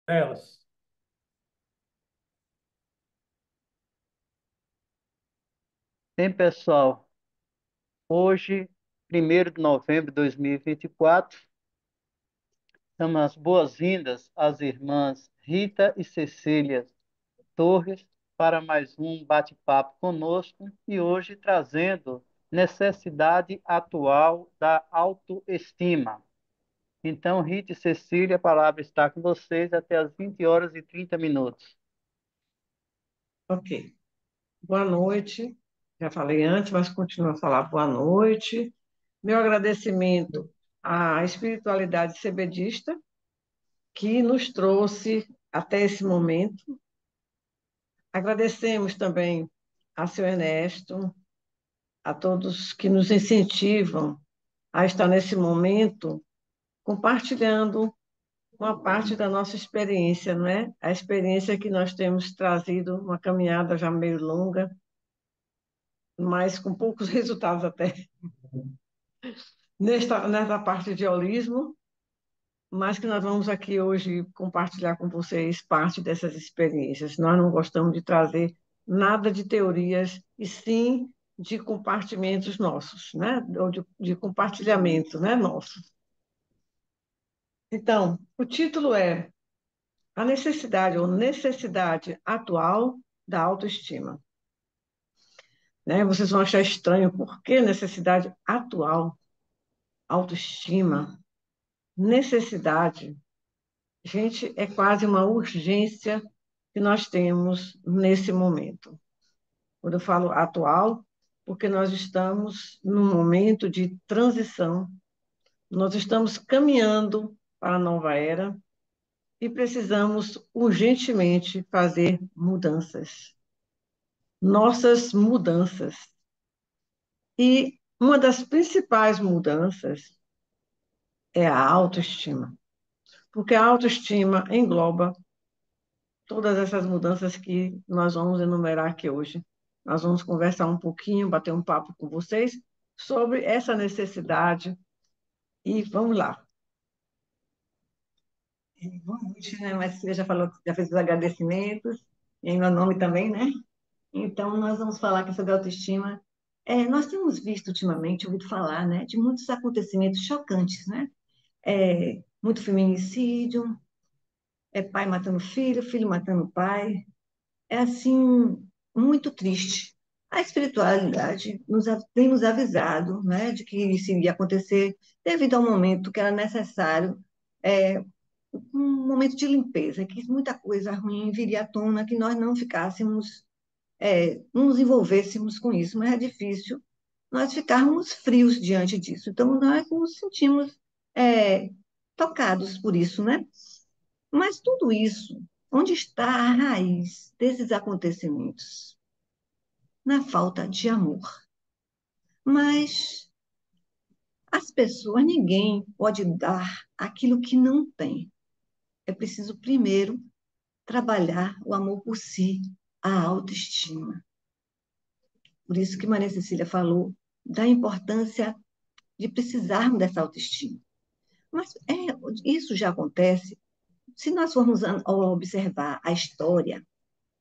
Delas. Bem, pessoal, hoje, 1º de novembro de 2024, damos as boas-vindas às irmãs Rita e Cecília Torres para mais um bate-papo conosco e hoje trazendo necessidade atual da autoestima. Então, Rita e Cecília, a palavra está com vocês até às 20 horas e 30 minutos. Ok. Boa noite. Já falei antes, mas continuo a falar boa noite. Meu agradecimento à espiritualidade cebedista que nos trouxe até esse momento. Agradecemos também a seu Ernesto, a todos que nos incentivam a estar nesse momento compartilhando uma parte da nossa experiência, não é? A experiência que nós temos trazido, uma caminhada já meio longa, mas com poucos resultados até nesta parte de holismo, mas que nós vamos aqui hoje compartilhar com vocês parte dessas experiências. Nós não gostamos de trazer nada de teorias, e sim de compartimentos nossos, né? Ou de compartilhamento, né, nosso. Então, o título é A Necessidade ou Necessidade Atual da Autoestima. Né? Vocês vão achar estranho, por que necessidade atual, autoestima, necessidade? Gente, é quase uma urgência que nós temos nesse momento. Quando eu falo atual, porque nós estamos num momento de transição, nós estamos caminhando para a nova era e precisamos urgentemente fazer mudanças. Nossas mudanças. E uma das principais mudanças é a autoestima, porque a autoestima engloba todas essas mudanças que nós vamos enumerar aqui hoje. Nós vamos conversar um pouquinho, bater um papo com vocês sobre essa necessidade e vamos lá. Boa noite, né? Mas você já falou, já fez os agradecimentos, e em meu nome também, né? Então, nós vamos falar aqui sobre autoestima. Nós temos visto ultimamente, ouvido falar, né, de muitos acontecimentos chocantes, né? Muito feminicídio, pai matando filho, filho matando pai. É assim, muito triste. A espiritualidade tem nos avisado, né, de que isso iria acontecer devido ao momento que era necessário, é, um momento de limpeza, que muita coisa ruim viria à tona, que nós não ficássemos, não nos envolvêssemos com isso, mas é difícil nós ficarmos frios diante disso. Então, nós nos sentimos, é, tocados por isso, né? Mas tudo isso, onde está a raiz desses acontecimentos? Na falta de amor. Mas as pessoas, ninguém pode dar aquilo que não tem. É preciso primeiro trabalhar o amor por si, a autoestima. Por isso que Maria Cecília falou da importância de precisarmos dessa autoestima. Mas isso já acontece se nós formos observar a história.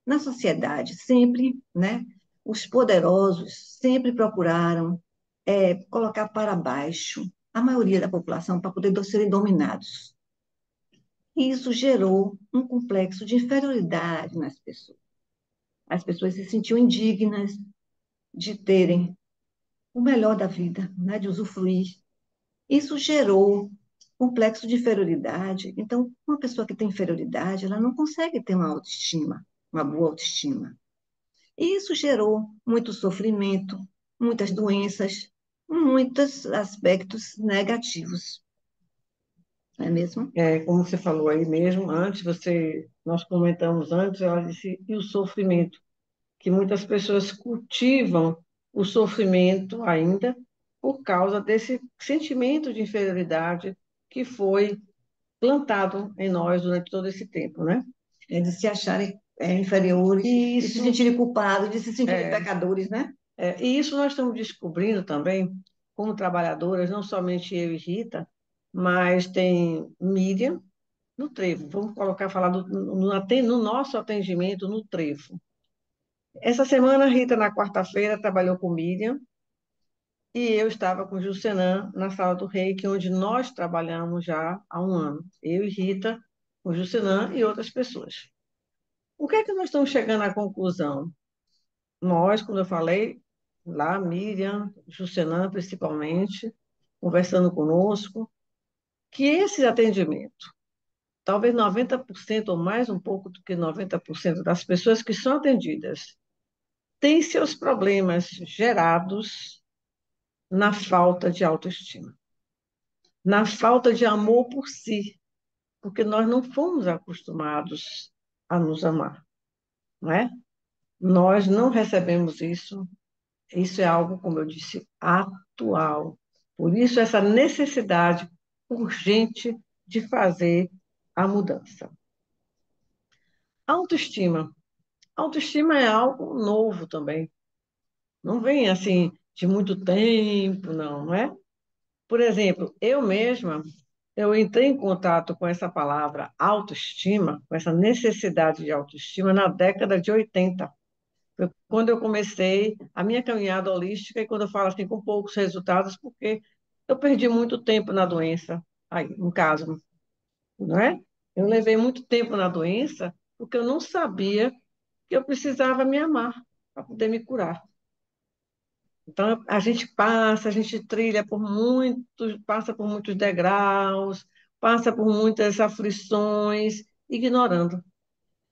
Na sociedade, sempre, né, os poderosos sempre procuraram colocar para baixo a maioria da população para poder serem dominados. E isso gerou um complexo de inferioridade nas pessoas. As pessoas se sentiam indignas de terem o melhor da vida, né, de usufruir. Isso gerou complexo de inferioridade. Então, uma pessoa que tem inferioridade, ela não consegue ter uma autoestima, uma boa autoestima. E isso gerou muito sofrimento, muitas doenças, muitos aspectos negativos, não é mesmo? Como você falou aí mesmo, nós comentamos antes, ela disse, e o sofrimento, que muitas pessoas cultivam o sofrimento ainda por causa desse sentimento de inferioridade que foi plantado em nós durante todo esse tempo, né? De se acharem inferiores, de se sentirem culpados, de se sentirem pecadores, né? E isso nós estamos descobrindo também, como trabalhadoras, não somente eu e Rita, mas tem Miriam, no trevo. Vamos colocar, falar no nosso atendimento no trevo. Essa semana, a Rita, na quarta-feira, trabalhou com Miriam e eu estava com Juscenan na sala do Reiki, onde nós trabalhamos já há um ano. Eu e Rita, com Juscenan e outras pessoas. O que é que nós estamos chegando à conclusão? Nós, como eu falei, lá, Miriam, Juscenan principalmente, conversando conosco, que esse atendimento, talvez 90% ou mais um pouco do que 90% das pessoas que são atendidas têm seus problemas gerados na falta de autoestima, na falta de amor por si, porque nós não fomos acostumados a nos amar, não é? Nós não recebemos isso, isso é algo, como eu disse, atual. Por isso, essa necessidade urgente de fazer a mudança. Autoestima. Autoestima é algo novo também. Não vem assim de muito tempo, não, não é? Por exemplo, eu mesma, eu entrei em contato com essa palavra autoestima, com essa necessidade de autoestima na década de 80. Foi quando eu comecei a minha caminhada holística, e quando eu falo assim, com poucos resultados, porque eu perdi muito tempo na doença, aí, no caso, não é? Eu levei muito tempo na doença porque eu não sabia que eu precisava me amar para poder me curar. Então, a gente trilha por muitos, passa por muitos degraus, passa por muitas aflições, ignorando.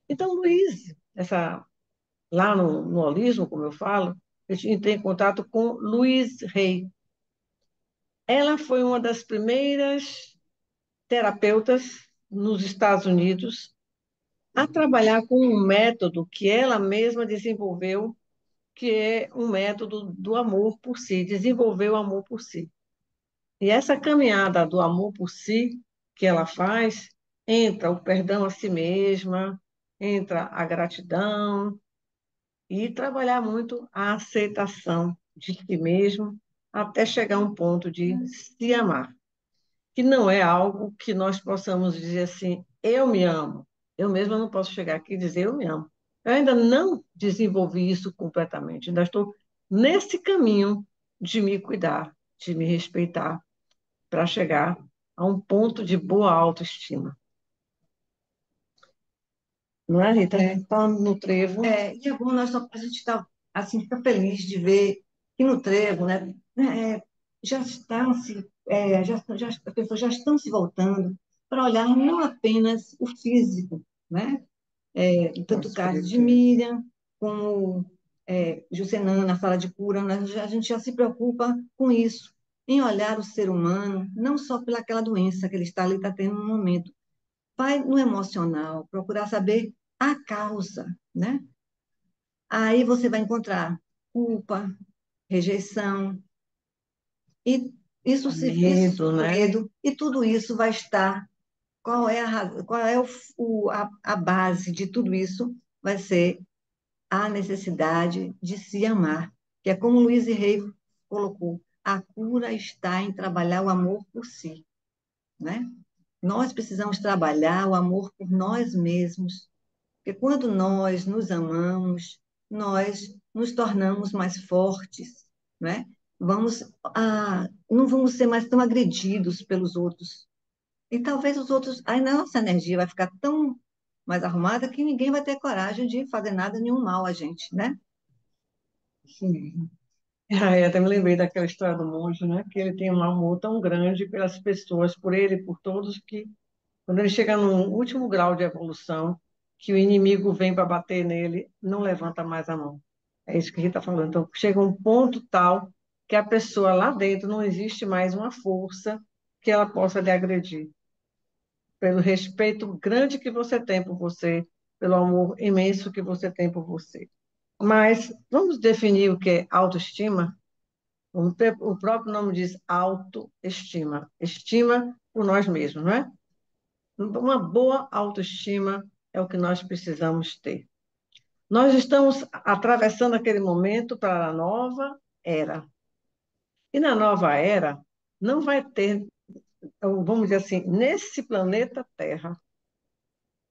Então, Luiz, lá no holismo, como eu falo, eu entrei em contato com Luiz Rey. Ela foi uma das primeiras terapeutas nos Estados Unidos a trabalhar com um método que ela mesma desenvolveu, que é um método do amor por si, desenvolver o amor por si. E essa caminhada do amor por si que ela faz, entra o perdão a si mesma, entra a gratidão e trabalhar muito a aceitação de si mesmo até chegar a um ponto de se amar, que não é algo que nós possamos dizer assim, eu me amo. Eu mesma não posso chegar aqui e dizer eu me amo. Eu ainda não desenvolvi isso completamente, ainda estou nesse caminho de me cuidar, de me respeitar, para chegar a um ponto de boa autoestima. Não é, Rita? Falando no trevo. E é bom a gente tá, assim, fica feliz de ver que no trevo, já estão se, as pessoas já estão se voltando para olhar não apenas o físico, né? Tanto o caso de Miriam, como Jucenã na sala de cura, a gente já se preocupa com isso, em olhar o ser humano, não só pelaquela doença que ele está tendo no momento, vai no emocional, procurar saber a causa, né? Aí você vai encontrar culpa, rejeição, e Medo, né? medo, e tudo isso vai estar. Qual é a base de tudo isso? Vai ser a necessidade de se amar, que é como Luiz Rey colocou, a cura está em trabalhar o amor por si, né? Nós precisamos trabalhar o amor por nós mesmos, porque quando nós nos amamos, nós nos tornamos mais fortes, né? Não vamos ser mais tão agredidos pelos outros. E talvez os outros, aí a nossa energia vai ficar tão mais arrumada que ninguém vai ter coragem de fazer nada, nenhum mal a gente, né? Sim. Eu até me lembrei daquela história do monge, né? Que ele tem um amor tão grande pelas pessoas, por ele e por todos, que quando ele chega no último grau de evolução, que o inimigo vem para bater nele, não levanta mais a mão. É isso que ele está falando. Então, chega um ponto tal que a pessoa lá dentro não existe mais uma força que ela possa lhe agredir. Pelo respeito grande que você tem por você, pelo amor imenso que você tem por você. Mas vamos definir o que é autoestima? O próprio nome diz autoestima, estima por nós mesmos, não é? Uma boa autoestima é o que nós precisamos ter. Nós estamos atravessando aquele momento para a nova era. E na nova era, não vai ter, vamos dizer assim, nesse planeta Terra,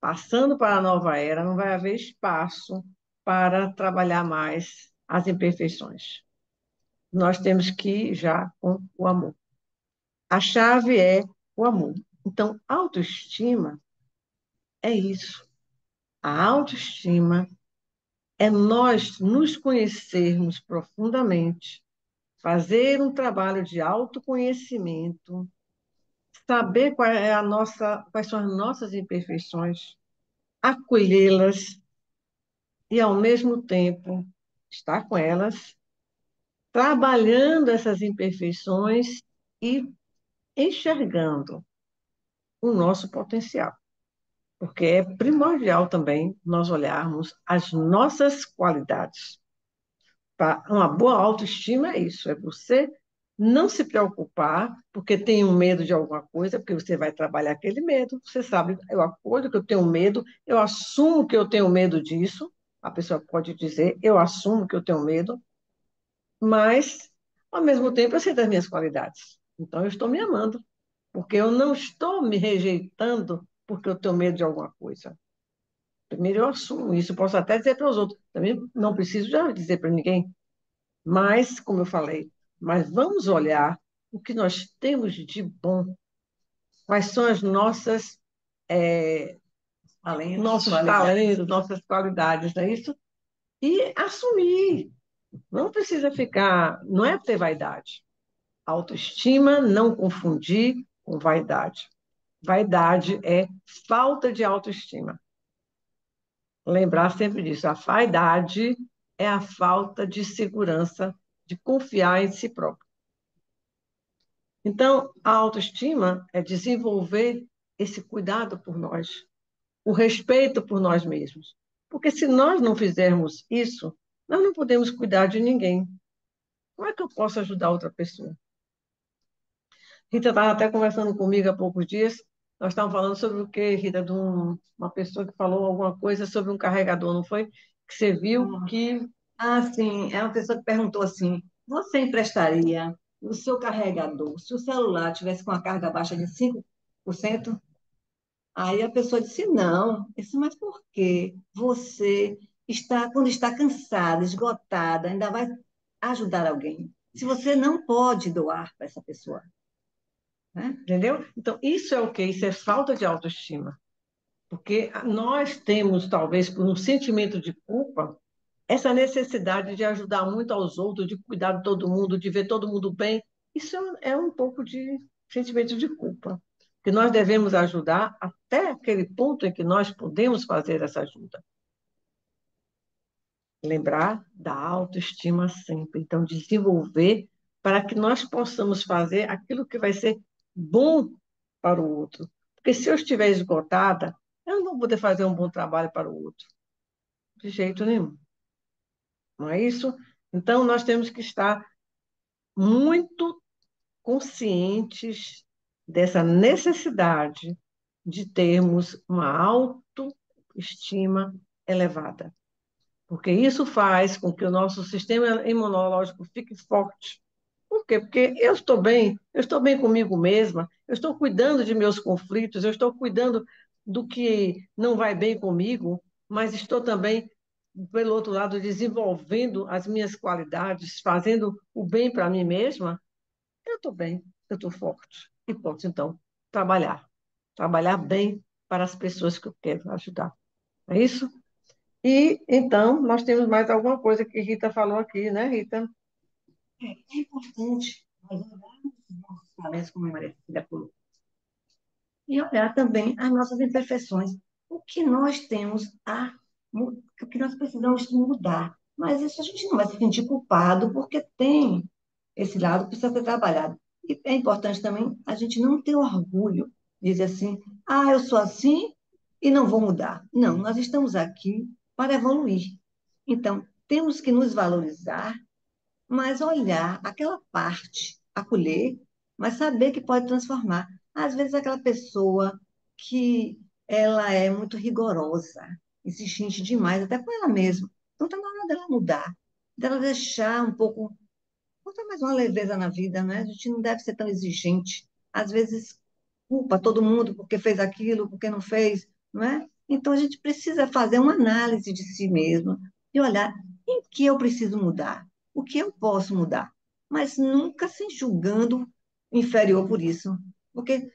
passando para a nova era, não vai haver espaço para trabalhar mais as imperfeições. Nós temos que ir já com o amor. A chave é o amor. Então, autoestima é isso. A autoestima é nós nos conhecermos profundamente, fazer um trabalho de autoconhecimento, saber quais são as nossas imperfeições, acolhê-las e, ao mesmo tempo, estar com elas, trabalhando essas imperfeições e enxergando o nosso potencial. Porque é primordial também nós olharmos as nossas qualidades. Uma boa autoestima é isso, é você não se preocupar porque tem um medo de alguma coisa, porque você vai trabalhar aquele medo. Você sabe, eu acordo que eu tenho medo, eu assumo que eu tenho medo disso. A pessoa pode dizer, eu assumo que eu tenho medo, mas, ao mesmo tempo, eu sei das minhas qualidades. Então, eu estou me amando, porque eu não estou me rejeitando porque eu tenho medo de alguma coisa. Primeiro, eu assumo isso, posso até dizer para os outros. Também não preciso já dizer para ninguém, mas, como eu falei, mas vamos olhar o que nós temos de bom, quais são as nossas, nossos talentos, nossas qualidades, não é isso? E assumir. Não precisa ficar, não é ter vaidade. Autoestima, não confundir com vaidade. Vaidade é falta de autoestima. Lembrar sempre disso. A vaidade é a falta de segurança, de confiar em si próprio. Então, a autoestima é desenvolver esse cuidado por nós, o respeito por nós mesmos. Porque se nós não fizermos isso, nós não podemos cuidar de ninguém. Como é que eu posso ajudar outra pessoa? Rita estava até conversando comigo há poucos dias. Nós estávamos falando sobre o quê, Rita? Uma pessoa que falou alguma coisa sobre um carregador, não foi? Que você viu que. Ah, sim, é uma pessoa que perguntou assim: você emprestaria o seu carregador se o celular tivesse com a carga baixa de 5%? Aí a pessoa disse: não. Eu disse, mas por quê? Você está, quando está cansada, esgotada, ainda vai ajudar alguém. Se você não pode doar para essa pessoa, né? Entendeu? Então, isso é o quê? Isso é falta de autoestima. Porque nós temos, talvez, por um sentimento de culpa, essa necessidade de ajudar muito aos outros, de cuidar de todo mundo, de ver todo mundo bem. Isso é um pouco de sentimento de culpa. Que nós devemos ajudar até aquele ponto em que nós podemos fazer essa ajuda. Lembrar da autoestima sempre. Então, desenvolver para que nós possamos fazer aquilo que vai ser bom para o outro. Porque se eu estiver esgotada, eu não vou poder fazer um bom trabalho para o outro. De jeito nenhum. Não é isso? Então, nós temos que estar muito conscientes dessa necessidade de termos uma autoestima elevada. Porque isso faz com que o nosso sistema imunológico fique forte. Por quê? Porque eu estou bem comigo mesma, eu estou cuidando de meus conflitos, eu estou cuidando do que não vai bem comigo, mas estou também, pelo outro lado, desenvolvendo as minhas qualidades, fazendo o bem para mim mesma. Eu estou bem, eu estou forte e posso, então, trabalhar. Trabalhar bem para as pessoas que eu quero ajudar. É isso? E, então, nós temos mais alguma coisa que Rita falou aqui, né, Rita? É importante nós olharmos os nossos talentos, como a Maria Cecília colocou, e olhar também as nossas imperfeições. O que nós temos o que nós precisamos mudar. Mas isso a gente não vai se sentir culpado, porque tem esse lado que precisa ser trabalhado. E é importante também a gente não ter orgulho, dizer assim, ah, eu sou assim e não vou mudar. Não, nós estamos aqui para evoluir. Então, temos que nos valorizar, mas olhar aquela parte, acolher, mas saber que pode transformar. Às vezes, aquela pessoa que ela é muito rigorosa, exigente demais, até com ela mesma. Então, está na hora dela mudar, dela deixar um pouco, botar mais uma leveza na vida, né? A gente não deve ser tão exigente. Às vezes, culpa todo mundo porque fez aquilo, porque não fez, não é? Então, a gente precisa fazer uma análise de si mesmo e olhar em que eu preciso mudar, o que eu posso mudar, mas nunca se julgando inferior por isso, porque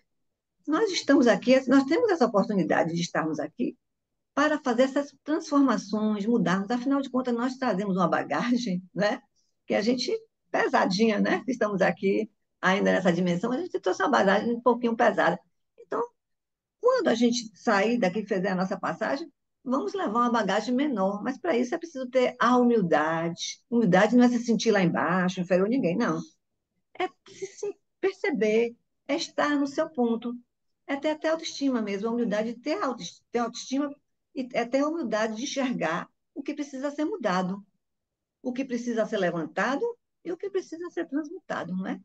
nós estamos aqui, nós temos essa oportunidade de estarmos aqui para fazer essas transformações, mudarmos. Afinal de contas, nós trazemos uma bagagem, né? Que a gente, pesadinha, né? Estamos aqui ainda nessa dimensão, a gente trouxe uma bagagem um pouquinho pesada. Então, quando a gente sair daqui e fizer a nossa passagem, vamos levar uma bagagem menor, mas para isso é preciso ter a humildade. Humildade não é se sentir lá embaixo, inferior a ninguém, não. É se perceber, é estar no seu ponto. É ter até autoestima mesmo, a humildade de ter autoestima e é ter a humildade de enxergar o que precisa ser mudado, o que precisa ser levantado e o que precisa ser transmutado, não é?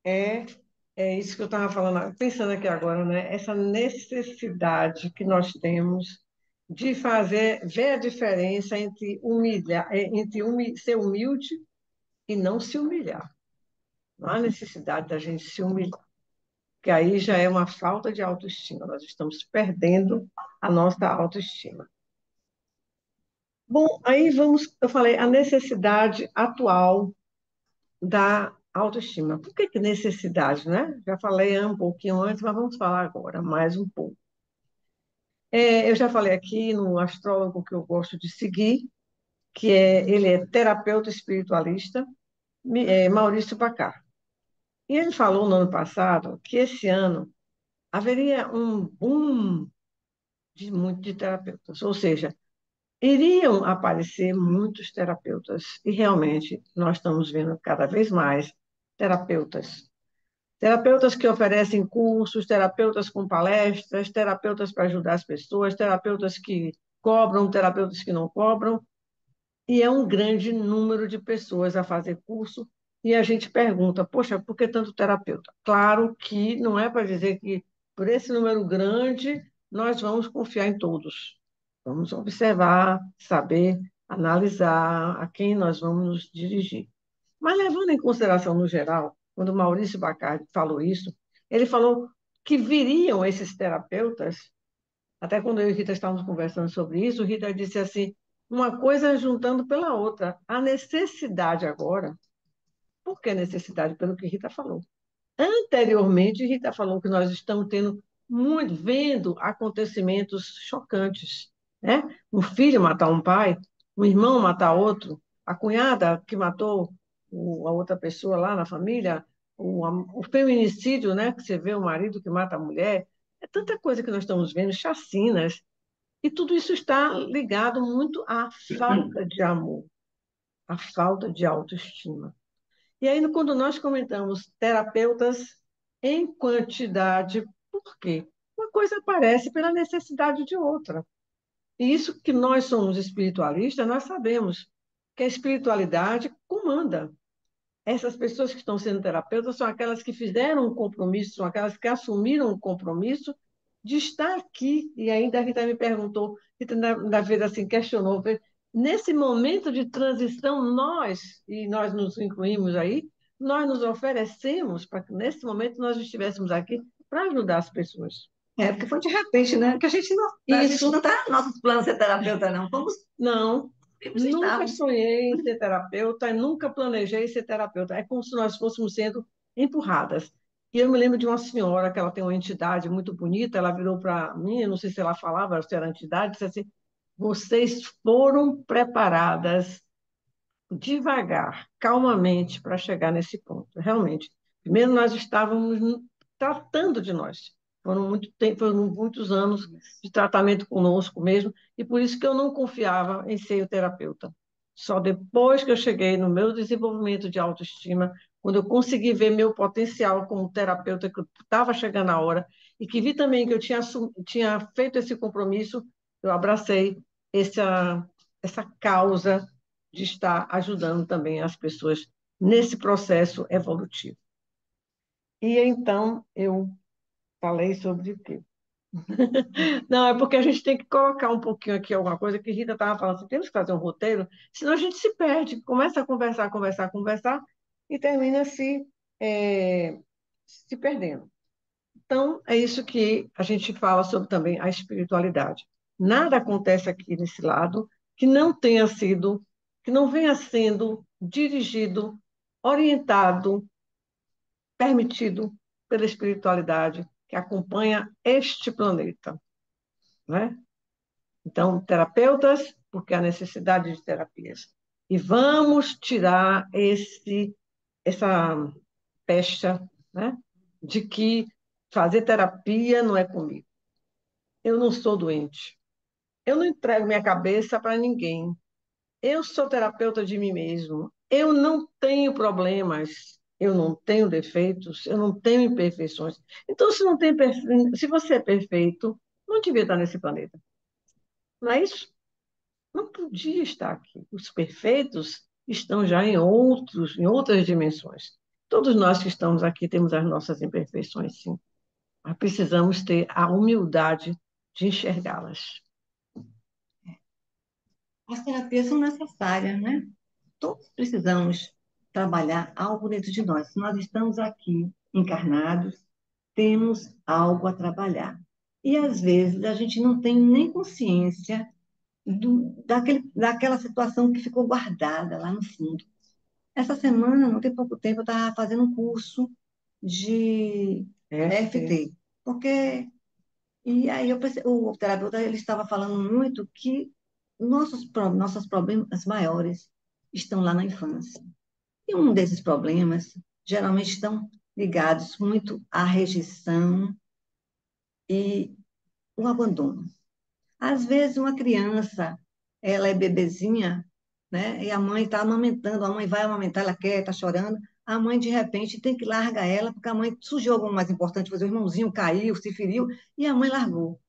É, é isso que eu estava falando, pensando aqui agora, né? Essa necessidade que nós temos de fazer, ver a diferença entre ser humilde e não se humilhar. Não há necessidade da gente se humilhar, porque aí já é uma falta de autoestima. Nós estamos perdendo a nossa autoestima. Bom, aí vamos, eu falei, a necessidade atual da autoestima. Por que necessidade, né? Já falei um pouquinho antes, mas vamos falar agora mais um pouco. Eu já falei aqui no astrólogo que eu gosto de seguir, ele é terapeuta espiritualista, Maurício Bacar. E ele falou no ano passado que esse ano haveria um boom de terapeutas, ou seja, iriam aparecer muitos terapeutas, e realmente nós estamos vendo cada vez mais terapeutas. Terapeutas que oferecem cursos, terapeutas com palestras, terapeutas para ajudar as pessoas, terapeutas que cobram, terapeutas que não cobram, e é um grande número de pessoas a fazer curso, e a gente pergunta, poxa, por que tanto terapeuta? Claro que não é para dizer que por esse número grande nós vamos confiar em todos. Vamos observar, saber, analisar a quem nós vamos nos dirigir. Mas levando em consideração no geral, quando o Maurício Bacardi falou isso, ele falou que viriam esses terapeutas, até quando eu e Rita estávamos conversando sobre isso, Rita disse assim, uma coisa juntando pela outra. A necessidade agora, por que necessidade? Pelo que Rita falou. Anteriormente, Rita falou que nós estamos vendo acontecimentos chocantes, né? Um filho matar um pai, um irmão matar outro, a cunhada que matou a outra pessoa lá na família, o feminicídio, né? Que você vê o marido que mata a mulher. É tanta coisa que nós estamos vendo, chacinas, e tudo isso está ligado muito à falta de amor, à falta de autoestima. E aí, quando nós comentamos terapeutas em quantidade, por quê? Uma coisa aparece pela necessidade de outra. E isso que nós somos espiritualistas, nós sabemos que a espiritualidade comanda. Essas pessoas que estão sendo terapeutas são aquelas que fizeram um compromisso, são aquelas que assumiram um compromisso de estar aqui. E ainda a Rita me perguntou, Rita, na vez assim, questionou, nesse momento de transição, e nós nos incluímos aí, nós nos oferecemos para que nesse momento nós estivéssemos aqui para ajudar as pessoas. É, porque foi de repente, né? Que a gente não está nos nossos planos ser terapeuta, não. Fomos, Não, nunca estávamos. sonhei em ser terapeuta, nunca planejei ser terapeuta. É como se nós fôssemos sendo empurradas. E eu me lembro de uma senhora que ela tem uma entidade muito bonita, ela virou para mim, eu não sei se ela falava, se era entidade, disse assim, vocês foram preparadas devagar, calmamente, para chegar nesse ponto. Realmente, primeiro nós estávamos tratando de nós. Foram muito tempo, foram muitos anos de tratamento conosco mesmo, e por isso que eu não confiava em ser o terapeuta. Só depois que eu cheguei no meu desenvolvimento de autoestima, quando eu consegui ver meu potencial como terapeuta, que estava chegando a hora, e que vi também que eu tinha feito esse compromisso, eu abracei essa causa de estar ajudando também as pessoas nesse processo evolutivo. E então eu falei sobre o quê? Não, é porque a gente tem que colocar um pouquinho aqui alguma coisa que Rita estava falando, assim, temos que fazer um roteiro, senão a gente se perde, começa a conversar, conversar, conversar e termina se perdendo. Então, é isso que a gente fala sobre também a espiritualidade. Nada acontece aqui nesse lado que não tenha sido, que não venha sendo dirigido, orientado, permitido pela espiritualidade que acompanha este planeta, né? Então, terapeutas, porque há necessidade de terapias. E vamos tirar essa pecha, né, de que fazer terapia não é comigo. Eu não sou doente. Eu não entrego minha cabeça para ninguém. Eu sou terapeuta de mim mesmo. Eu não tenho problemas. Eu não tenho defeitos. Eu não tenho imperfeições. Então, se você é perfeito, não devia estar nesse planeta. Não é isso? Não podia estar aqui. Os perfeitos estão já em outras dimensões. Todos nós que estamos aqui temos as nossas imperfeições, sim. Mas precisamos ter a humildade de enxergá-las. As terapias são necessárias, né? Todos precisamos trabalhar algo dentro de nós. Se nós estamos aqui encarnados, temos algo a trabalhar. E às vezes a gente não tem nem consciência daquela situação que ficou guardada lá no fundo. Essa semana, não tem pouco tempo, eu estava fazendo um curso de EFT, porque e aí o terapeuta ele estava falando muito que nossos problemas maiores estão lá na infância. E um desses problemas geralmente estão ligados muito à rejeição e o abandono. Às vezes uma criança, ela é bebezinha, né? E a mãe está amamentando, a mãe vai amamentar, ela quer, está chorando. A mãe, de repente, tem que largar ela, porque a mãe sujou algo mais importante, fazer o irmãozinho caiu, se feriu, e a mãe largou.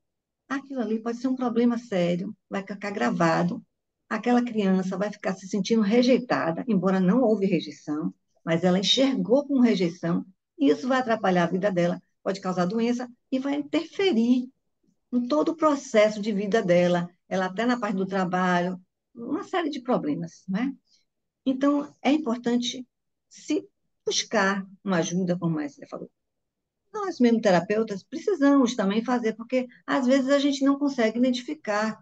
Aquilo ali pode ser um problema sério, vai ficar gravado. Aquela criança vai ficar se sentindo rejeitada, embora não houve rejeição, mas ela enxergou com rejeição, e isso vai atrapalhar a vida dela, pode causar doença e vai interferir em todo o processo de vida dela, ela até na parte do trabalho, uma série de problemas, né? Então, é importante se buscar uma ajuda, como a Marcia falou. Nós, mesmo terapeutas, precisamos também fazer, porque às vezes a gente não consegue identificar,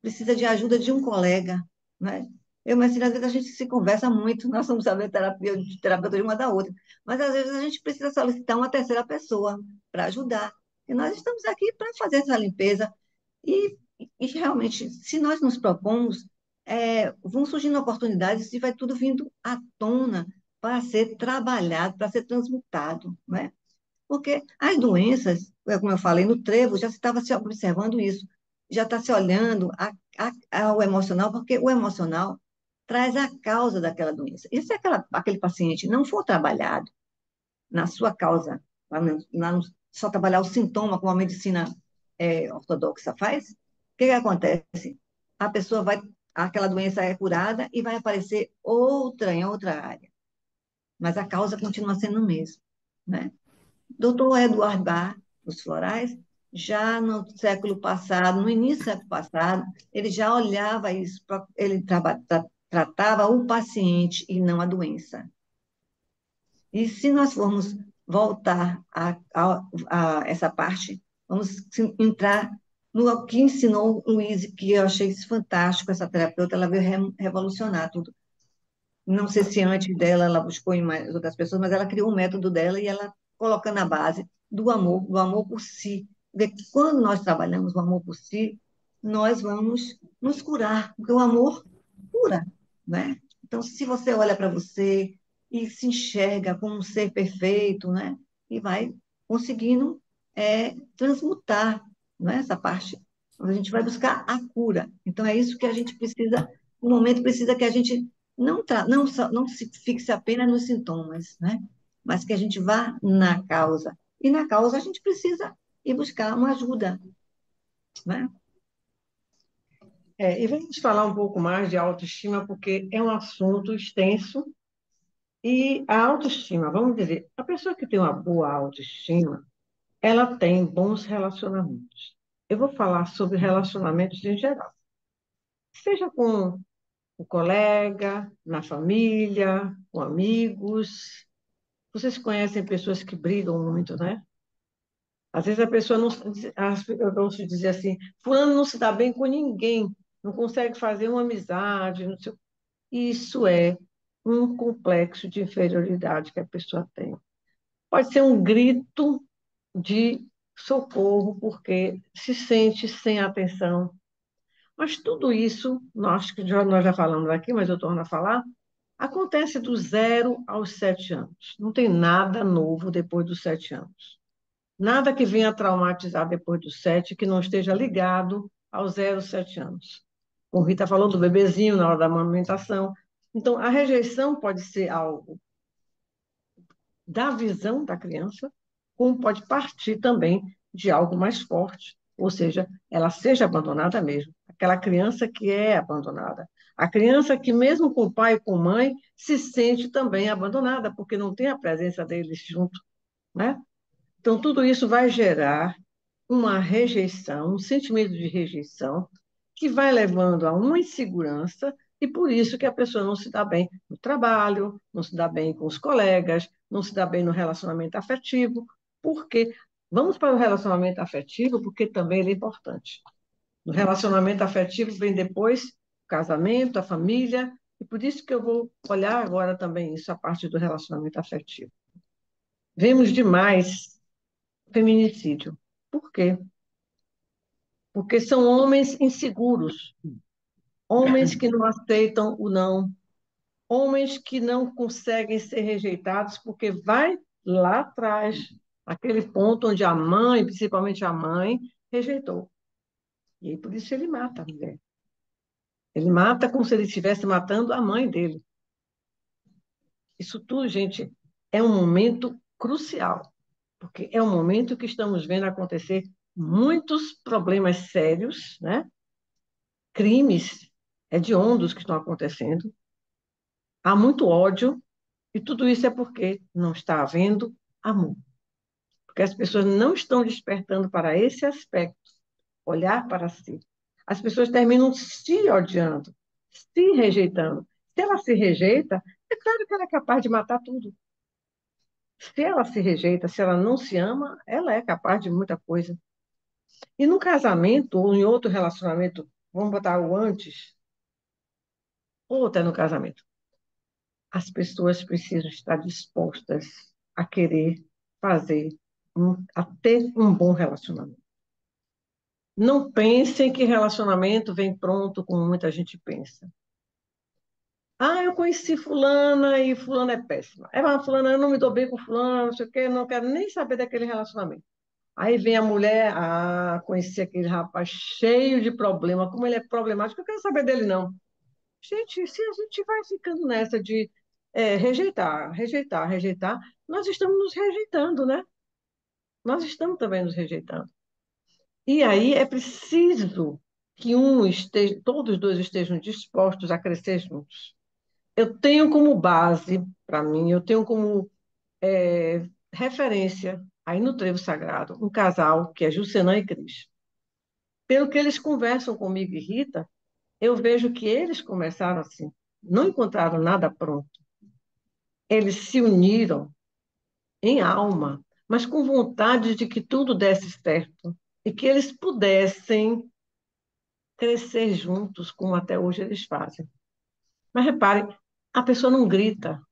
precisa de ajuda de um colega, né? Eu, mas às vezes a gente se conversa muito, nós somos saber terapeuta de uma da outra, mas às vezes a gente precisa solicitar uma terceira pessoa para ajudar. E nós estamos aqui para fazer essa limpeza e, e realmente, se nós nos propomos, vão surgindo oportunidades e vai tudo vindo à tona para ser trabalhado, para ser transmutado, né? Porque as doenças, como eu falei, no trevo já se estava se observando isso, já está se olhando ao emocional, porque o emocional traz a causa daquela doença. E se aquele paciente não for trabalhado na sua causa, só trabalhar o sintoma, como a medicina ortodoxa faz, o que acontece? A pessoa aquela doença é curada e vai aparecer outra em outra área, mas a causa continua sendo a mesma, né? Doutor Eduardo Bach, os florais, já no século passado, no início do século passado, ele já olhava isso, ele tratava o paciente e não a doença. E se nós formos voltar a essa parte, vamos entrar no que ensinou Luíse, que eu achei isso fantástico, essa terapeuta, ela veio revolucionar tudo. Não sei se antes dela ela buscou em mais outras pessoas, mas ela criou um método dela e ela colocando a base do amor por si. Porque quando nós trabalhamos o amor por si, nós vamos nos curar, porque o amor cura, né? Então, se você olha para você e se enxerga como um ser perfeito, né? E vai conseguindo transmutar, né? Essa parte. A gente vai buscar a cura. Então, é isso que a gente precisa, no momento precisa que a gente não se fixe apenas nos sintomas, né? Mas que a gente vá na causa. E na causa a gente precisa ir buscar uma ajuda, né? E vamos falar um pouco mais de autoestima, porque é um assunto extenso. E a autoestima, vamos dizer, a pessoa que tem uma boa autoestima, ela tem bons relacionamentos. Eu vou falar sobre relacionamentos em geral. Seja com o colega, na família, com amigos. Vocês conhecem pessoas que brigam muito, né? Às vezes a pessoa não, eu gosto dizer assim, fulano não se dá bem com ninguém, não consegue fazer uma amizade, não sei. Isso é um complexo de inferioridade que a pessoa tem. Pode ser um grito de socorro, porque se sente sem atenção. Mas tudo isso, nós já falamos aqui, mas eu torno a falar, acontece do 0 aos 7 anos. Não tem nada novo depois dos 7 anos. Nada que venha traumatizar depois dos 7 que não esteja ligado aos 0 aos 7 anos. Como Rita falou do bebezinho na hora da amamentação. Então, a rejeição pode ser algo da visão da criança, como pode partir também de algo mais forte, ou seja, ela seja abandonada mesmo. Aquela criança que é abandonada. A criança que, mesmo com o pai e com a mãe, se sente também abandonada, porque não tem a presença deles junto, né? Então, tudo isso vai gerar uma rejeição, um sentimento de rejeição, que vai levando a uma insegurança, e por isso que a pessoa não se dá bem no trabalho, não se dá bem com os colegas, não se dá bem no relacionamento afetivo, porque vamos para o relacionamento afetivo, porque também ele é importante. No relacionamento afetivo vem depois o casamento, a família, e por isso que eu vou olhar agora também isso, a parte do relacionamento afetivo. Vemos demais feminicídio. Por quê? Porque são homens inseguros, homens que não aceitam o não, homens que não conseguem ser rejeitados, porque vai lá atrás, aquele ponto onde a mãe, principalmente a mãe, rejeitou. E aí, por isso ele mata a mulher. Ele mata como se ele estivesse matando a mãe dele. Isso tudo, gente, é um momento crucial, porque é um momento que estamos vendo acontecer muitos problemas sérios, né? Crimes hediondos que estão acontecendo, há muito ódio, e tudo isso é porque não está havendo amor. Porque as pessoas não estão despertando para esse aspecto, olhar para si. As pessoas terminam se odiando, se rejeitando. Se ela se rejeita, é claro que ela é capaz de matar tudo. Se ela se rejeita, se ela não se ama, ela é capaz de muita coisa. E no casamento, ou em outro relacionamento, vamos botar o antes, ou até no casamento, as pessoas precisam estar dispostas a querer fazer, a ter um bom relacionamento. Não pensem que relacionamento vem pronto, como muita gente pensa. Ah, eu conheci fulana e fulana é péssima. É, mas fulana, eu não me dou bem com fulana, não sei o quê, não quero nem saber daquele relacionamento. Aí vem a mulher, conheci aquele rapaz cheio de problema, como ele é problemático, eu quero saber dele, não. Gente, se a gente vai ficando nessa de rejeitar, rejeitar, rejeitar, nós estamos nos rejeitando, né? Nós estamos também nos rejeitando. E aí é preciso que todos os dois estejam dispostos a crescer juntos. Eu tenho como base, para mim, eu tenho como referência, aí no Trevo Sagrado, um casal que é Juscelã e Cris. Pelo que eles conversam comigo e Rita, eu vejo que eles começaram assim, não encontraram nada pronto. Eles se uniram em alma, mas com vontade de que tudo desse certo e que eles pudessem crescer juntos, como até hoje eles fazem. Mas repare, a pessoa não grita.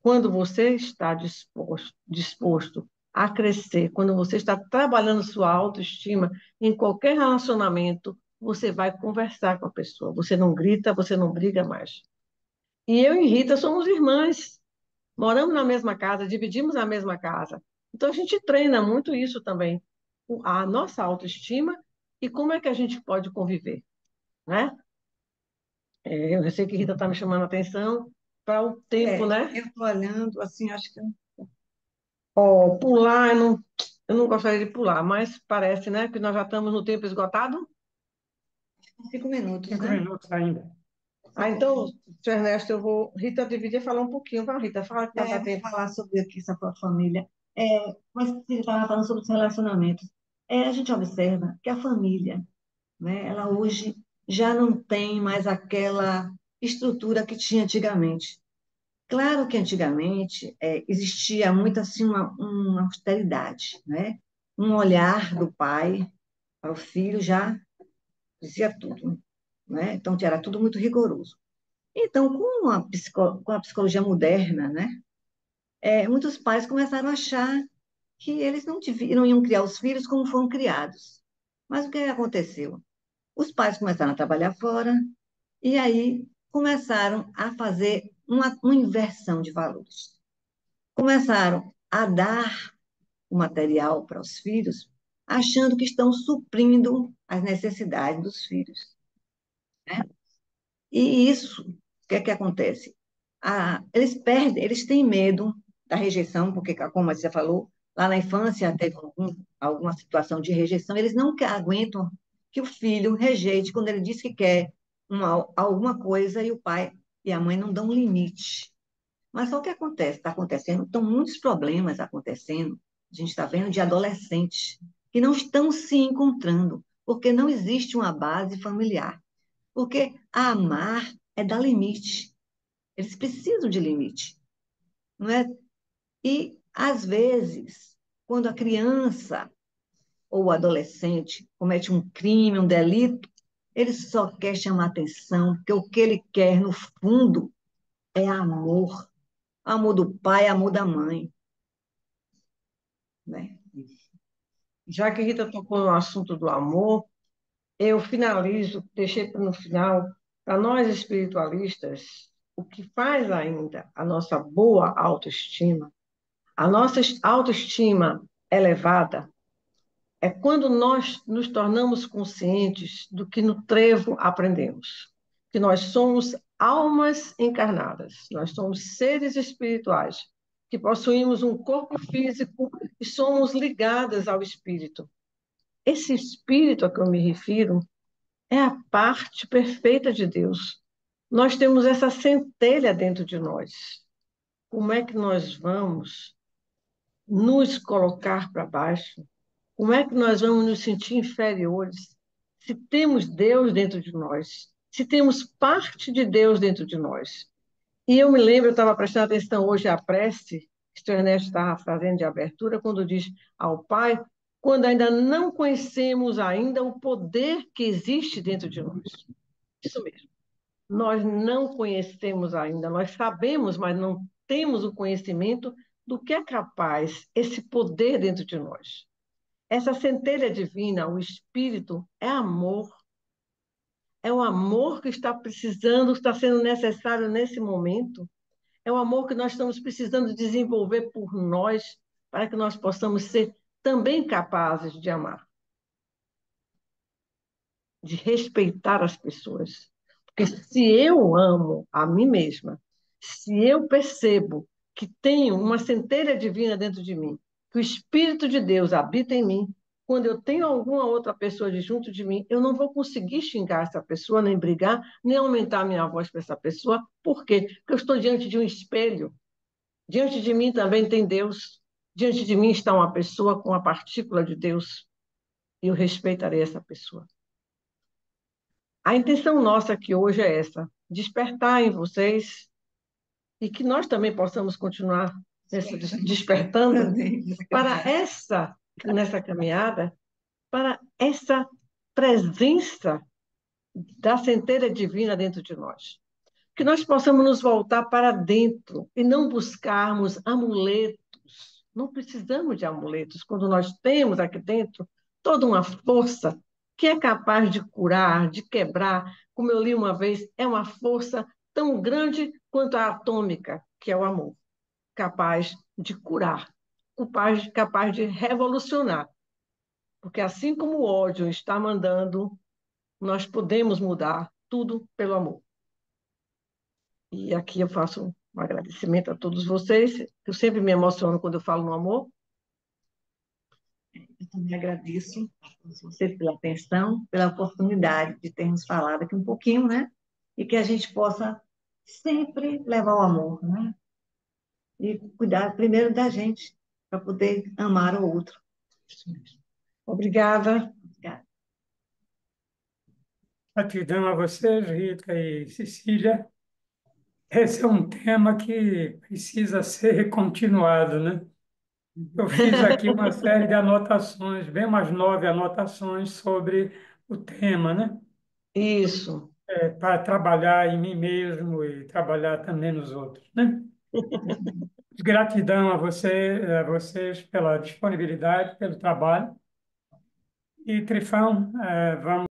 Quando você está disposto a crescer, quando você está trabalhando sua autoestima, em qualquer relacionamento, você vai conversar com a pessoa. Você não grita, você não briga mais. E eu e Rita somos irmãs. Moramos na mesma casa, dividimos a mesma casa. Então, a gente treina muito isso também, a nossa autoestima e como é que a gente pode conviver, né? Eu sei que a Rita está me chamando a atenção para o tempo, né? Eu estou olhando, assim, acho que Ó, pular, eu não gostaria de pular, mas parece, né, que nós já estamos no tempo esgotado. 5 minutos, Cinco né? minutos ainda. Então, Sr. Ernesto, eu vou. Rita, deveria falar um pouquinho. Vai, Rita, fala que vai dar Vou tempo. falar sobre aqui essa própria família. Mas você estava falando sobre os relacionamentos. A gente observa que a família, né, ela hoje já não tem mais aquela estrutura que tinha antigamente. Claro que antigamente existia muito assim uma austeridade, né? um olhar do pai para o filho já dizia tudo, né? Então, era tudo muito rigoroso. Então, com a psicologia moderna, né? Muitos pais começaram a achar que eles não iam criar os filhos como foram criados. Mas o que aconteceu? Os pais começaram a trabalhar fora e aí começaram a fazer uma inversão de valores. Começaram a dar o material para os filhos, achando que estão suprindo as necessidades dos filhos, né? E isso, o que é que acontece? Eles perdem, eles têm medo da rejeição, porque, como você falou, lá na infância teve alguma situação de rejeição, eles não aguentam que o filho rejeite quando ele diz que quer alguma coisa e o pai e a mãe não dão limite. Mas só o que acontece? Está acontecendo, estão muitos problemas acontecendo, a gente está vendo de adolescentes que não estão se encontrando, porque não existe uma base familiar. Porque amar é dar limite. Eles precisam de limite, não é? E, às vezes, quando a criança ou o adolescente comete um crime, um delito, ele só quer chamar atenção, porque o que ele quer, no fundo, é amor. Amor do pai, amor da mãe, né? Já que a Rita tocou no assunto do amor, eu finalizo, deixei no final, para nós espiritualistas, o que faz ainda a nossa boa autoestima, a nossa autoestima elevada, é quando nós nos tornamos conscientes do que no trevo aprendemos, que nós somos almas encarnadas, nós somos seres espirituais, que possuímos um corpo físico e somos ligadas ao espírito. Esse espírito a que eu me refiro é a parte perfeita de Deus. Nós temos essa centelha dentro de nós. Como é que nós vamos nos colocar para baixo? Como é que nós vamos nos sentir inferiores se temos Deus dentro de nós? Se temos parte de Deus dentro de nós? E eu me lembro, eu estava prestando atenção hoje à prece que o Ernesto estava fazendo de abertura, quando diz ao Pai, quando ainda não conhecemos ainda o poder que existe dentro de nós. Isso mesmo. Nós não conhecemos ainda, nós sabemos, mas não temos o conhecimento do que é capaz esse poder dentro de nós. Essa centelha divina, o Espírito, é amor. É o amor que está precisando, está sendo necessário nesse momento. É o amor que nós estamos precisando desenvolver por nós, para que nós possamos ser também capazes de amar, de respeitar as pessoas. Porque se eu amo a mim mesma, se eu percebo que tenho uma centelha divina dentro de mim, que o Espírito de Deus habita em mim, quando eu tenho alguma outra pessoa de junto de mim, eu não vou conseguir xingar essa pessoa, nem brigar, nem aumentar minha voz para essa pessoa. Por quê? Porque eu estou diante de um espelho. Diante de mim também tem Deus. Diante de mim está uma pessoa com a partícula de Deus. E eu respeitarei essa pessoa. A intenção nossa aqui hoje é essa: despertar em vocês e que nós também possamos continuar despertando para nessa caminhada, para essa presença da centelha divina dentro de nós. Que nós possamos nos voltar para dentro e não buscarmos amuletos. Não precisamos de amuletos quando nós temos aqui dentro toda uma força que é capaz de curar, de quebrar. Como eu li uma vez, é uma força tão grande quanto a atômica, que é o amor, capaz de curar, capaz de revolucionar. Porque assim como o ódio está mandando, nós podemos mudar tudo pelo amor. E aqui eu faço um agradecimento a todos vocês. Eu sempre me emociono quando eu falo no amor. Eu também agradeço a todos vocês pela atenção, pela oportunidade de termos falado aqui um pouquinho, né? E que a gente possa sempre levar o amor, né? E cuidar primeiro da gente, para poder amar o outro. Obrigada. Obrigada. Gratidão a vocês, Rita e Cecília. Esse é um tema que precisa ser continuado, né? Eu fiz aqui uma série de anotações, bem umas 9 anotações sobre o tema, né? Isso. Para trabalhar em mim mesmo e trabalhar também nos outros, né? Gratidão a vocês pela disponibilidade, pelo trabalho. E, Trifão, vamos